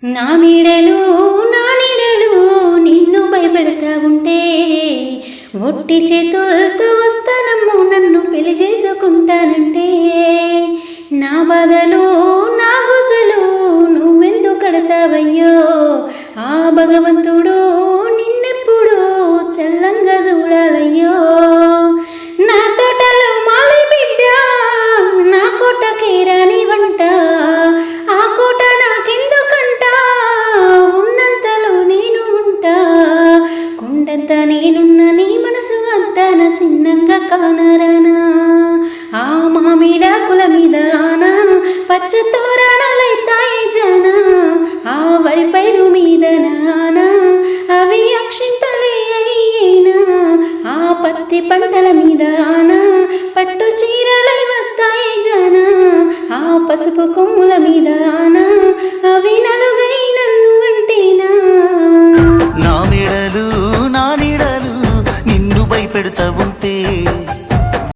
నా నీడలు నా నీడలు నిన్ను భయపెడతా ఉంటే ఒట్టి చేతులతో వస్తానమ్ము నన్ను పెళ్లి చేసుకుంటానంటే నా బాధలు నా గుసలు నువ్వెందుకు కడతావయ్యో ఆ భగవంతుడు నిన్నెప్పుడు చల్లంగా చూడాలయ్యో నా తోటలో మాలి బిడ్డ నా కోటకే రాని వంట ఆ కోట నాకెందుకంట ఉన్నంతలో నేను ఉంటా కొండంత నేనున్న నీ మనసు అంతా నా సిన్నంగా కానరానా ఆ మామిడాకుల మీద ఆనా పచ్చ తోరణాలైతాయి జానా ఆ వరి పైరు మీద నానా అవి అక్షింతలే అయ్యేనా ఆ పత్తి పంటల మీద ఆనా పట్టు చీరలై వస్తాయి జానా ఆ పసుపు కొమ్ముల మీద ఆనా అవి నలుగై నన్ను అంటేనా నా మెడలు నా నీడలు నిన్ను భయపెడతా ఉంటే